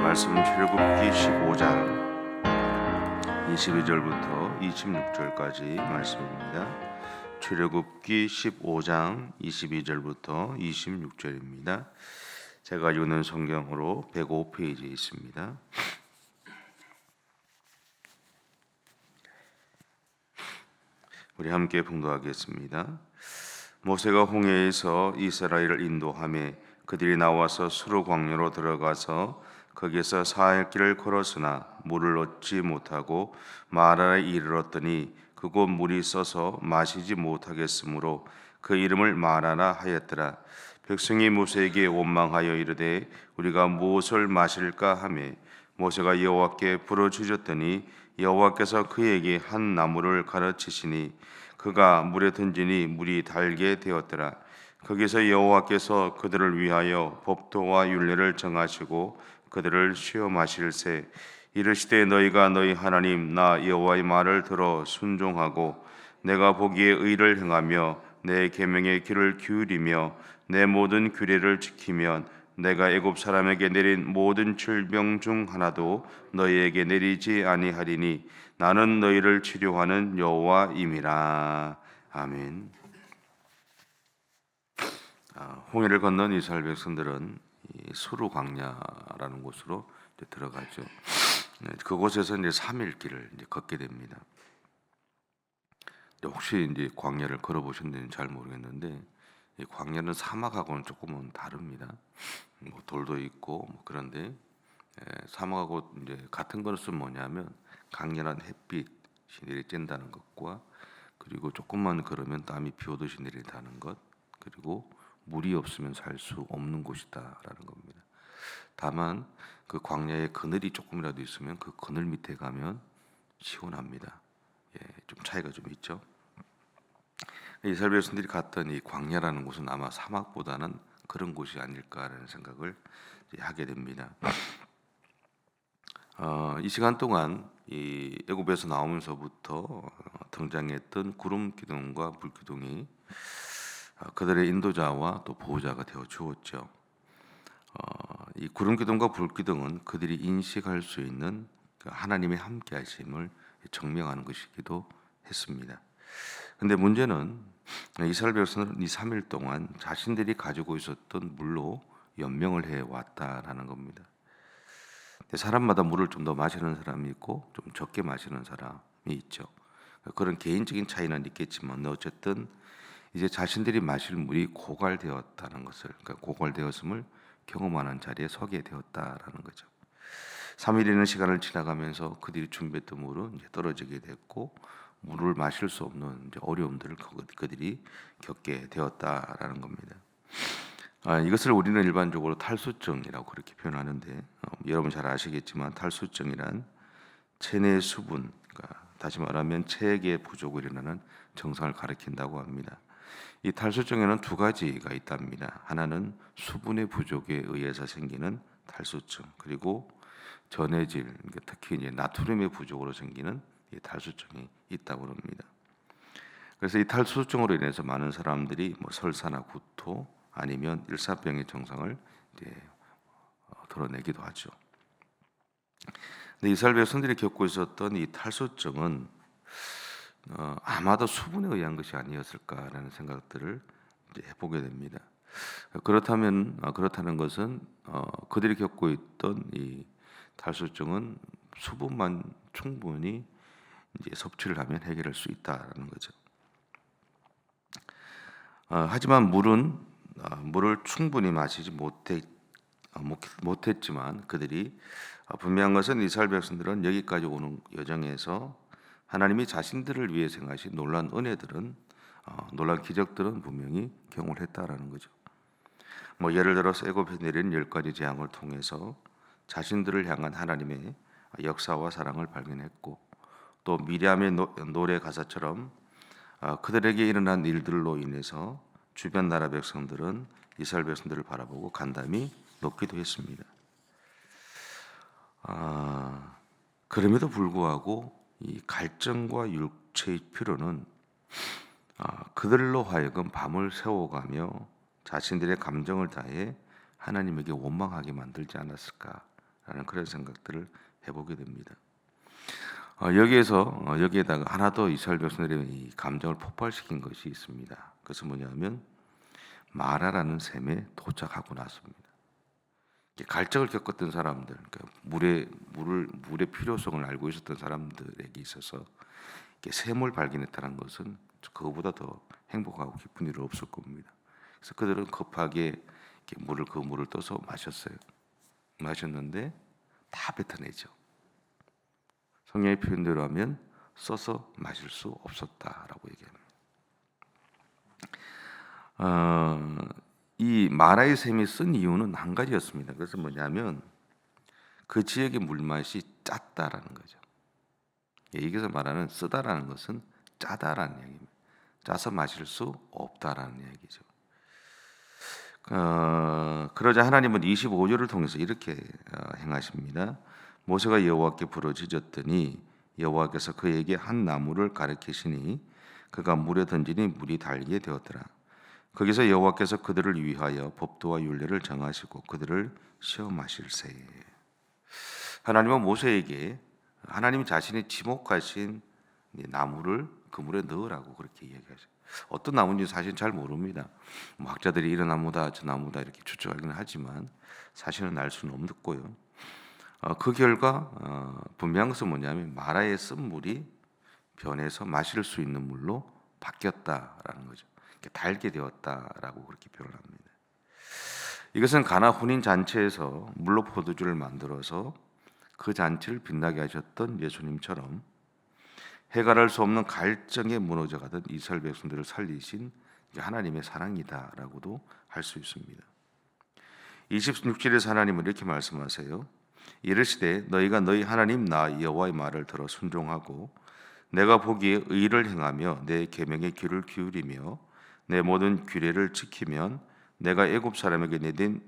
말씀은 출애굽기 15장 22절부터 26절까지 말씀입니다. 출애굽기 15장 22절부터 26절입니다. 제가 읽는 성경으로 105페이지에 있습니다. 우리 함께 봉독하겠습니다. 모세가 홍해에서 이스라엘을 인도하며 그들이 나와서 수르 광야로 들어가서 거기에서 사흘 길을 걸었으나 물을 얻지 못하고 마라에 이르렀더니 그곳 물이 써서 마시지 못하겠으므로 그 이름을 마라라 하였더라. 백성이 모세에게 원망하여 이르되 우리가 무엇을 마실까 하매 모세가 여호와께 부르짖었더니 여호와께서 그에게 한 나무를 가르치시니 그가 물에 던지니 물이 달게 되었더라. 거기서 여호와께서 그들을 위하여 법도와 율례를 정하시고 그들을 시험하실세 이르시되 너희가 너희 하나님 나 여호와의 말을 들어 순종하고 내가 보기에 의를 행하며 내 계명의 길을 기울이며 내 모든 규례를 지키면 내가 애굽 사람에게 내린 모든 질병 중 하나도 너희에게 내리지 아니하리니 나는 너희를 치료하는 여호와임이라. 아멘. 홍해를 건넌 이스라엘 백성들은 수르 광야라는 곳으로 들어가죠. 그곳에서 이제 3일 길을 이제 걷게 됩니다. 혹시 이제 광야를 걸어보셨는지 잘 모르겠는데 이 광야는 사막하고는 조금은 다릅니다. 뭐 돌도 있고 뭐 그런데 사막하고 이제 같은 것은 뭐냐면 강렬한 햇빛이 내리쬐다는 것과 그리고 조금만 걸으면 땀이 비오듯이 내린다는 것 그리고 물이 없으면 살 수 없는 곳이다라는 겁니다. 다만 그 광야에 그늘이 조금이라도 있으면 그 그늘 밑에 가면 시원합니다. 좀 차이가 좀 있죠. 이스라엘 백성들이 갔던 이 광야라는 곳은 아마 사막보다는 그런 곳이 아닐까라는 생각을 하게 됩니다. 이 시간 동안 이 애굽에서 나오면서부터 등장했던 구름 기둥과 불 기둥이 그들의 인도자와 또 보호자가 되어 주었죠. 이 구름 기둥과 불 기둥은 그들이 인식할 수 있는 하나님의 함께하심을 증명하는 것이기도 했습니다. 근데 문제는 이스라엘 백성은 이 3일 동안 자신들이 가지고 있었던 물로 연명을 해 왔다라는 겁니다. 사람마다 물을 좀 더 마시는 사람이 있고 좀 적게 마시는 사람이 있죠. 그런 개인적인 차이는 있겠지만 어쨌든 이제 자신들이 마실 물이 고갈되었다는 것을, 그러니까 고갈되었음을 경험하는 자리에 서게 되었다라는 거죠. 3일이라는 시간을 지나가면서 그들이 준비했던 물은 이제 떨어지게 됐고 물을 마실 수 없는 이제 어려움들을 그들이 겪게 되었다라는 겁니다. 이것을 우리는 일반적으로 탈수증이라고 그렇게 표현하는데 여러분 잘 아시겠지만 탈수증이란 체내 수분, 그러니까 다시 말하면 체액의 부족으로 일어나는 증상을 가리킨다고 합니다. 이 탈수증에는 두 가지가 있답니다. 하나는 수분의 부족에 의해서 생기는 탈수증, 그리고 전해질, 그러니까 특히 이제 나트륨의 부족으로 생기는 이 탈수증이 있다고 합니다. 그래서 이 탈수증으로 인해서 많은 사람들이 뭐 설사나 구토 아니면 일사병의 증상을 이제 드러내기도 하죠. 근데 이스라엘 백성들이 겪고 있었던 이 탈수증은 아마도 수분에 의한 것이 아니었을까라는 생각들을 이제 해보게 됩니다. 그렇다는 것은 그들이 겪고 있던 이 탈수증은 수분만 충분히 이제 섭취를 하면 해결할 수 있다라는 거죠. 하지만 물을 충분히 마시지 못했지만 그들이 분명한 것은 이스라엘 백성들은 여기까지 오는 여정에서 하나님이 자신들을 위해 생하신 놀라운 은혜들은 놀라운 기적들은 분명히 경험을 했다라는 거죠. 뭐 예를 들어서 애굽에 내린 10가지 재앙을 통해서 자신들을 향한 하나님의 역사와 사랑을 발견했고 또 미리암의 노래 가사처럼 그들에게 일어난 일들로 인해서 주변 나라 백성들은 이스라엘 백성들을 바라보고 간담이 높기도 했습니다. 그럼에도 불구하고 이 갈증과 육체의 피로는 그들로 하여금 밤을 새워가며 자신들의 감정을 다해 하나님에게 원망하게 만들지 않았을까라는 그런 생각들을 해보게 됩니다. 여기에다가 하나 더 이스라엘 백성들의 이 감정을 폭발시킨 것이 있습니다. 그것은 뭐냐면 마라라는 샘에 도착하고 났습니다. 갈증을 겪었던 사람들, 그러니까 물의 필요성을 알고 있었던 사람들에게 있어서 샘을 발견했다는 것은 그거보다 더 행복하고 기쁜 일은 없을 겁니다. 그래서 그들은 급하게 그 물을 떠서 마셨어요. 마셨는데 다 뱉어내죠. 성경의 표현대로 하면 써서 마실 수 없었다라고 얘기합니다. 이 마라의 샘이 쓴 이유는 한 가지였습니다. 그래서 뭐냐면 그 지역의 물맛이 짰다라는 거죠. 여기서 말하는 쓰다라는 것은 짜다라는 얘기입니다. 짜서 마실 수 없다라는 얘기죠. 그러자 하나님은 25절을 통해서 이렇게 행하십니다. 모세가 여호와께 부르짖었더니 여호와께서 그에게 한 나무를 가리키시니 그가 물에 던지니 물이 달게 되었더라. 거기서 여호와께서 그들을 위하여 법도와 율례를 정하시고 그들을 시험하실세. 하나님은 모세에게 하나님 자신이 지목하신 나무를 그 물에 넣으라고 그렇게 이야기하죠. 어떤 나무인지 사실 잘 모릅니다. 학자들이 이런 나무다 저 나무다 이렇게 추측하기는 하지만 사실은 알 수는 없고요. 그 결과 분명한 것은 뭐냐면 마라의 쓴 물이 변해서 마실 수 있는 물로 바뀌었다라는 거죠. 달게 되었다라고 그렇게 표현합니다. 이것은 가나 혼인 잔치에서 물로 포도주를 만들어서 그 잔치를 빛나게 하셨던 예수님처럼 해결할 수 없는 갈증에 무너져가던 이스라엘 백성들을 살리신 하나님의 사랑이다라고도 할 수 있습니다. 26절에서 하나님은 이렇게 말씀하세요. 이르시되 너희가 너희 하나님 나 여호와의 말을 들어 순종하고 내가 보기에 의를 행하며 내 계명에 귀를 기울이며 내 모든 규례를 지키면 내가 애굽 사람에게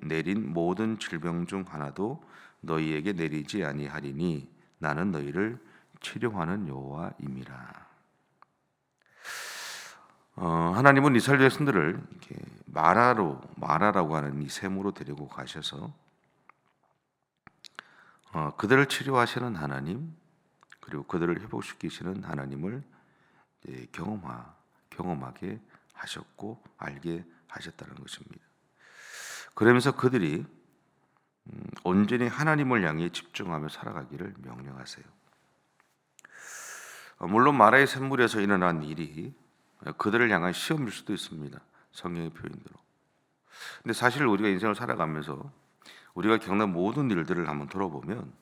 내린 모든 질병 중 하나도 너희에게 내리지 아니하리니 나는 너희를 치료하는 여호와임이라. 하나님은 이스라엘 백성들을 이렇게 마라라고 하는 이 샘으로 데리고 가셔서 그들을 치료하시는 하나님 그리고 그들을 회복시키시는 하나님을 경험하게 하셨고 알게 하셨다는 것입니다. 그러면서 그들이 온전히 하나님을 향해 집중하며 살아가기를 명령하세요. 물론 마라의 샘물에서 일어난 일이 그들을 향한 시험일 수도 있습니다. 성경의 표현대로. 근데 사실 우리가 인생을 살아가면서 우리가 겪는 모든 일들을 한번 돌아보면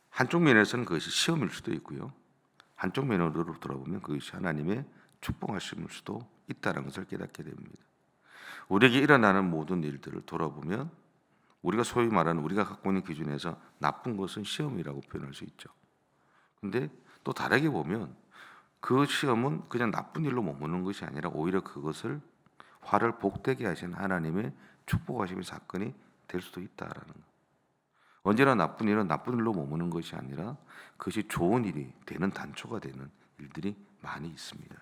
한쪽 면에서는 그것이 시험일 수도 있고요. 한쪽 면으로 돌아보면 그것이 하나님의 축복하심일 수도 있다는 것을 깨닫게 됩니다. 우리에게 일어나는 모든 일들을 돌아보면 우리가 소위 말하는 우리가 갖고 있는 기준에서 나쁜 것은 시험이라고 표현할 수 있죠. 근데 또 다르게 보면 그 시험은 그냥 나쁜 일로 머무는 것이 아니라 오히려 그것을 화를 복되게 하신 하나님의 축복하심의 사건이 될 수도 있다라는 것. 언제나 나쁜 일은 나쁜 일로 머무는 것이 아니라 그것이 좋은 일이 되는 단초가 되는 일들이 많이 있습니다.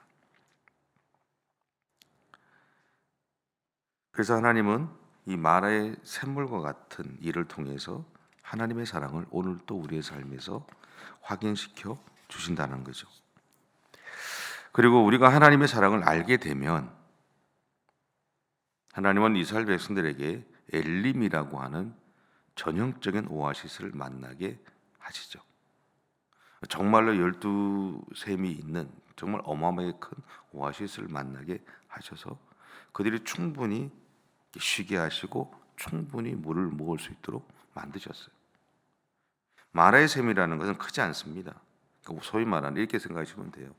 그래서 하나님은 이 마라의 샘물과 같은 일을 통해서 하나님의 사랑을 오늘 또 우리의 삶에서 확인시켜 주신다는 거죠. 그리고 우리가 하나님의 사랑을 알게 되면 하나님은 이스라엘 백성들에게 엘림이라고 하는 전형적인 오아시스를 만나게 하시죠. 정말로 12샘이 있는 정말 어마어마하게 큰 오아시스를 만나게 하셔서 그들이 충분히 쉬게 하시고 충분히 물을 먹을 수 있도록 만드셨어요. 마라의 샘이라는 것은 크지 않습니다. 소위 말하는 이렇게 생각하시면 돼요.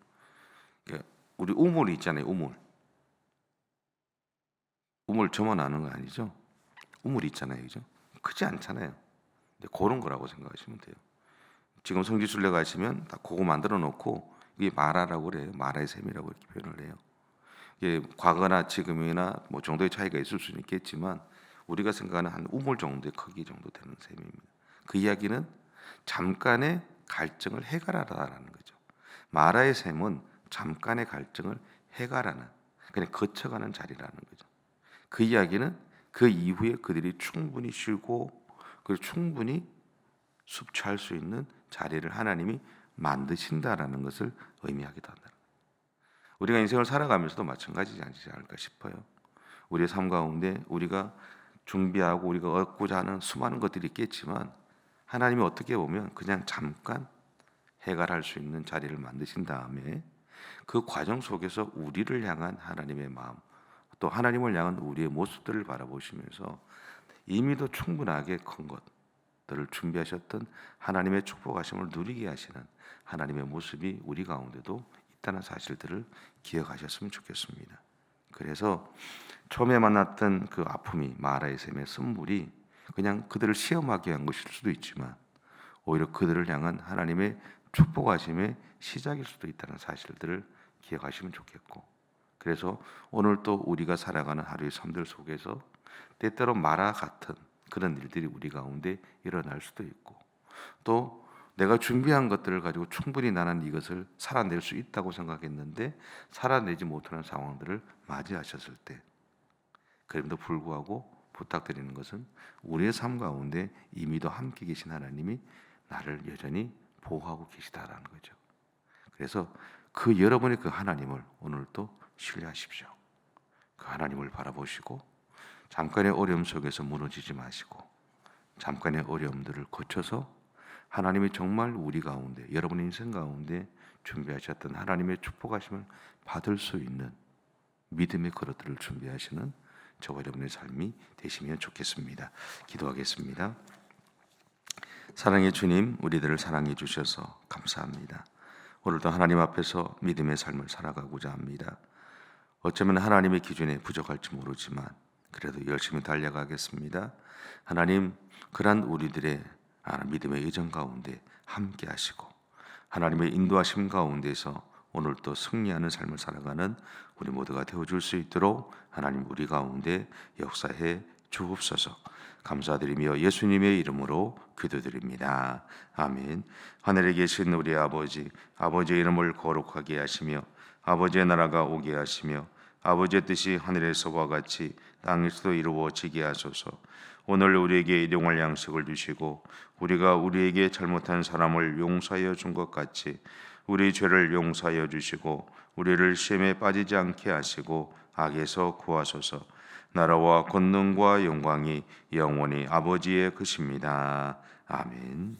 우리 우물이 있잖아요. 우물 저만 아는 거 아니죠? 우물이 있잖아요. 그죠? 크지 않잖아요. 그런 거라고 생각하시면 돼요. 지금 성지순례 가시면 다 그거 만들어 놓고 이게 마라라고 그래요. 마라의 샘이라고 이렇게 표현을 해요. 이게 과거나 지금이나 뭐 정도의 차이가 있을 수는 있겠지만 우리가 생각하는 한 우물 정도의 크기 정도 되는 샘입니다. 그 이야기는 잠깐의 갈증을 해결하라는 거죠. 마라의 샘은 잠깐의 갈증을 해결하는 그냥 거쳐가는 자리라는 거죠. 그 이야기는 그 이후에 그들이 충분히 쉬고 그리고 충분히 섭취할 수 있는 자리를 하나님이 만드신다라는 것을 의미하기도 한다. 우리가 인생을 살아가면서도 마찬가지지 않을까 싶어요. 우리의 삶 가운데 우리가 준비하고 우리가 얻고자 하는 수많은 것들이 있겠지만 하나님이 어떻게 보면 그냥 잠깐 해결할 수 있는 자리를 만드신 다음에 그 과정 속에서 우리를 향한 하나님의 마음, 또 하나님을 향한 우리의 모습들을 바라보시면서 이미도 충분하게 큰 것들을 준비하셨던 하나님의 축복하심을 누리게 하시는 하나님의 모습이 우리 가운데도 있다는 사실들을 기억하셨으면 좋겠습니다. 그래서 처음에 만났던 그 아픔이 마라의 샘의 쓴물이 그냥 그들을 시험하기 위한 것일 수도 있지만 오히려 그들을 향한 하나님의 축복하심의 시작일 수도 있다는 사실들을 기억하시면 좋겠고, 그래서 오늘 또 우리가 살아가는 하루의 삶들 속에서 때때로 마라 같은 그런 일들이 우리 가운데 일어날 수도 있고, 또 내가 준비한 것들을 가지고 충분히 나는 이것을 살아낼 수 있다고 생각했는데 살아내지 못하는 상황들을 맞이하셨을 때, 그럼에도 불구하고 부탁드리는 것은 우리의 삶 가운데 이미도 함께 계신 하나님이 나를 여전히 보호하고 계시다라는 거죠. 그래서 그 여러분의 그 하나님을 오늘도 신뢰하십시오. 그 하나님을 바라보시고 잠깐의 어려움 속에서 무너지지 마시고 잠깐의 어려움들을 거쳐서 하나님이 정말 우리 가운데, 여러분의 인생 가운데 준비하셨던 하나님의 축복하심을 받을 수 있는 믿음의 그릇들을 준비하시는 저와 여러분의 삶이 되시면 좋겠습니다. 기도하겠습니다. 사랑의 주님, 우리들을 사랑해 주셔서 감사합니다. 오늘도 하나님 앞에서 믿음의 삶을 살아가고자 합니다. 어쩌면 하나님의 기준에 부족할지 모르지만 그래도 열심히 달려가겠습니다. 하나님, 그러한 우리들의 믿음의 여정 가운데 함께 하시고 하나님의 인도하심 가운데서 오늘도 승리하는 삶을 살아가는 우리 모두가 되어줄 수 있도록 하나님 우리 가운데 역사해 주옵소서. 감사드리며 예수님의 이름으로 기도드립니다. 아멘. 하늘에 계신 우리 아버지, 아버지의 이름을 거룩하게 하시며 아버지의 나라가 오게 하시며 아버지의 뜻이 하늘에서와 같이 땅에서도 이루어지게 하소서. 오늘 우리에게 일용할 양식을 주시고 우리가 우리에게 잘못한 사람을 용서하여 준 것 같이 우리 죄를 용서하여 주시고 우리를 시험에 빠지지 않게 하시고 악에서 구하소서. 나라와 권능과 영광이 영원히 아버지의 것입니다. 아멘.